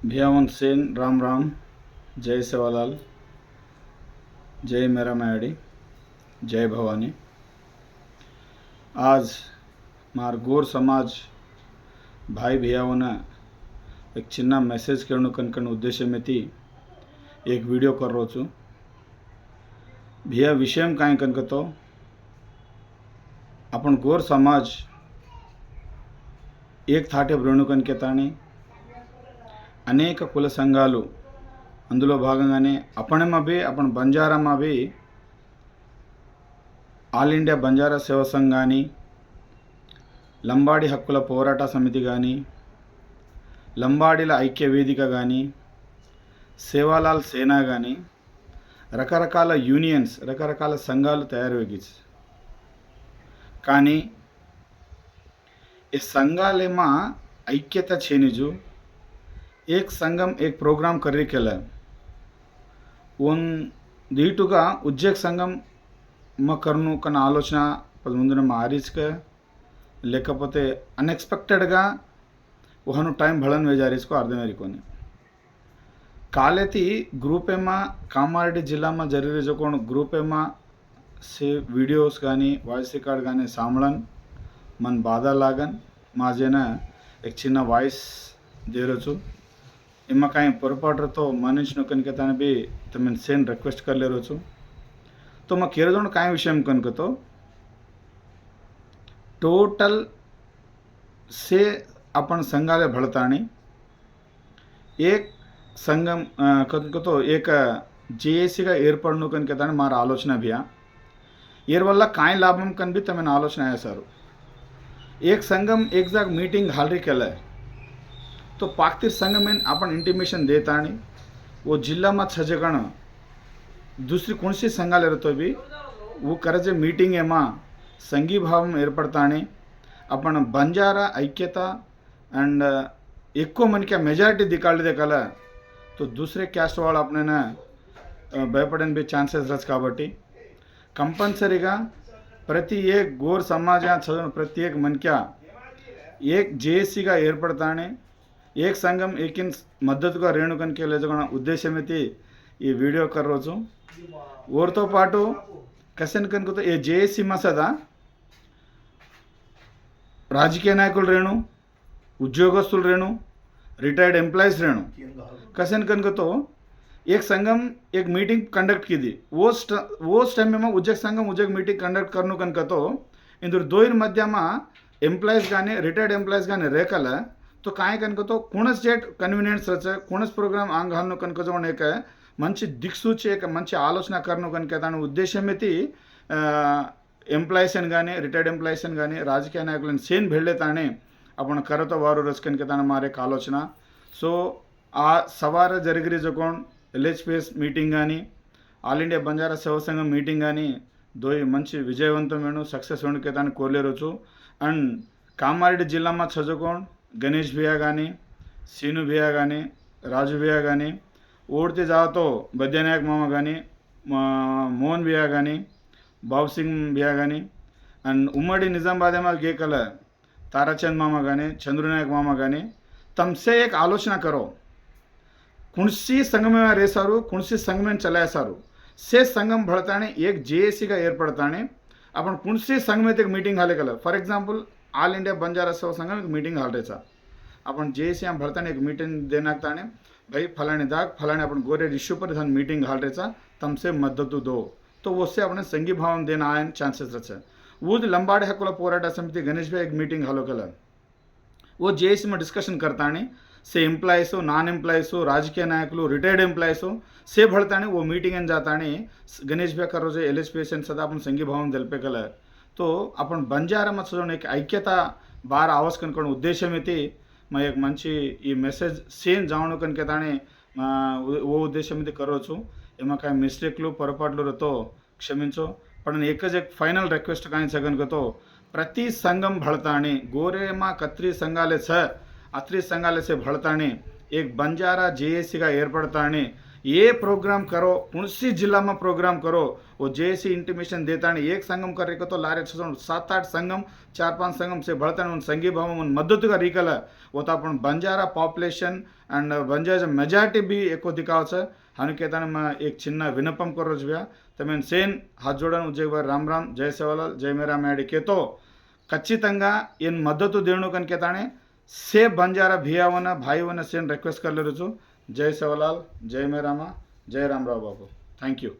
भियावंत सेन राम राम। जय सेवालाल, जय मेरा मैडी, जय भवानी। आज मार गोर समाज भाई भियावना एक चिन्ना मेसेज करने कनकन उद्देश्य में थी एक वीडियो कर रो छू। भिया विषय काय कनकतो अपन गोर समाज एक थाटे ब्रेणुकन के ताणी అనేక కుల సంఘాలు అందులో భాగంగానే अपन బంజారా भी ఆల్ ఇండియా బంజారా సేవ సంఘ్ కానీ లంబాడి హక్కుల పోరాట సమితి కానీ లంబాడీల ఐక్య వేదిక కానీ సేవాలాల్ సేనా కానీ రకరకాల యూనియన్స్ రకరకాల సంఘాలు తయారు కానీ ఈ సంఘాలేమా ఐక్యత చేనిజు एक संगम एक प्रोग्राम कर रही केला उन दीटुगा उज्जैक संगम म करनु कन आलोचना मुंदुन मारीच के लेకపోతే अनएक्सपेक्टेड गा वहनु टाइम भळन वेजारीस को अर्धमेरिकोनी कालेती ग्रुप एमा कामारेड्डी जिल्ला में जरूरी जो कोण ग्रुप एमा से वीडियोस गानी वॉइस रिकॉर्ड गानी सांभळन मन बाधा लागन माझेना एक चिन्ना वॉइस देरोचु एमा कहीं पोरपाट तो मनुष्य कनके ताने भी तमें सेन रिक्वेस्ट कर ले रोचु तो मैं केरजोण काय विषय कनक तो टोटल से अपन संघाले भळताणी एक संगम कनक तो एक जेएसी का ఏర్పడను कनके ताने मार आलोचना भी एर वल्ल काय लाभम कन भी तमें आलोचना है सर एक संगम एक जाग मीटिंग हालरी केला तो पाकतीर संघ में अपन इंटीमेशन देता वो जिला में छजगण दूसरी कौन सी संघाले रहते भी वो करजे मीटिंग एमा संघी भाव में एर्पड़ता अपन बंजारा ऐक्यता अंड एक्को मन क्या मेजॉरिटी दिखाड़े कल तो दूसरे कैस्ट वाल अपने भयपड़न भी चांसेस रच काबट्टी कंपल्सरीगा प्रति एक गोर समाज चल प्रति एक मन क्या एक जेएसी का एर्पड़ता एक संगम एक मदद का रेणुकन के ले उद्देश्य में थी ये वीडियो कर रोजु और तो पाटू कसन कन को तो ये जेएसी मसदा राजकीय नायकुल रेणु उद्योगस्तुल रेणु रिटायर्ड एम्प्लॉयज रेणु कसन कन को तो एक संगम एक मीटिंग कंडक्ट की थी वो टाइम में उद्योग संगम उद्योग मीटिंग कंडक्ट करनु कन तो इंदर दोर मध्य में एम्प्लॉयज गाने रिटायर्ड एम्प्लॉयज गाने रेकल तो काय कनको तो कोणच डेट कन्वीनियंस रच कोणच प्रोग्राम आंग हालनो कनको जो एक मंची दिक्सूची एक मंची आलोचना करनो कनके दानि उद्देश्य में थी एम्प्लॉयसन गाने रिटायर्ड एम्प्लॉयसन गाने राजकीय नायकुलन सेन भेळले ताणे आपण करतो वारो रच कनके दानि मारे एक आलोचना सो आ सवार जरगिरी जो कोण एलएचपीएस मीटिंग गानी आल इंडिया बंजारा सेवा संघ मीटिंग गानी दोई मंची विजयवंतमेनु सक्सेस होणके दानि कोरलेरोचु अंड कामारेड्डी जिल्ला में छजो कोण गणेश भैया गानी सीनू भैया गानी राजू भैया गानी ओढ़ते जाओ तो बद्यानायक मामा गानी मोहन भैया गानी बाबू सिंह भैया गानी अंड उम्मडी निजामाबाद में गे कल ताराचंद मामा गानी चंद्रनायक मामा गानी तमसे एक आलोचना करो कुणसी संघ में रेसारू कुणसी संघ में चलायसारू से संगम भड़ताने एक जेएसी का एर्पड़ताने अपन कुणसी संघ में एक मीटिंग हाले कल for example all India Banjara सेवा संघ में एक मीटिंग हालरेचा अपन जेएसी हम भरताने एक मीटिंग देनाकताने भाई फलाने दाग फलाने अपन गोरे इश्यू पर धन मीटिंग हालरेचा तमसे मदद दो तो उससे अपने संघी भाव देना आए चांसेस रचे वो लंबाड़ी हक्कुల పోరాట समिति गणेश भाई एक मीटिंग हालो कल वो जेएसी में डिस्कशन करताने से एम्प्लॉयस नॉन एम्प्लॉयस राजकीय नायकुలు रिटायर्ड एम्प्लॉयस से भरताने वो मीटिंग एन जाताने गणेश भाई कर रोज एलएचपीएस सदा अपन संघी भाव दिलपे कल तो अपन बंजारा में एक ऐक्यता बार आवाज कन उद्देश्य में थी मैं एक मंची ये मेसेज सेन जावणु कनके ताणे वो उद्देश्य में करोचु एमा काय मिस्टेक्लू పొరపాట్లు रतो क्षमिंचो पण एकच एक फाइनल रिक्वेस्ट काय सगन तो प्रति संगम भळताणे गोरे मा कत्री संघाले छ अत्री संघाले से भळताणे एक बंजारा जेएसी का एर्पड़ताणे ये प्रोग्राम करो उसी जिला में प्रोग्राम करो वो जैसी इंटीमेशन देता है एक संगम करे को तो लारे 7-8 संगम 4-5 संगम से बढ़ता है उन संघी भाव उन मदद का रिकल है वो तो अपन बंजारा पॉपुलेशन अंड बंजारा मेजॉरिटी भी ఎక్కువ దికావచ్చు అనుకేత एक చిన్న వినపం కరోజ్వ్యా తమేన్ సేన్ हाथ जोड़न उज्जय राम राम जय सेवालाल जय मेरा मैडी केतो ఖచ్చితంగా इन मदद देणु कन केताने से बंजारा भियावन भाईवन सेन रिक्वेस्ट कर ले जय सेवालाल जय मेरामा जय रामराव बाबू थैंक यू।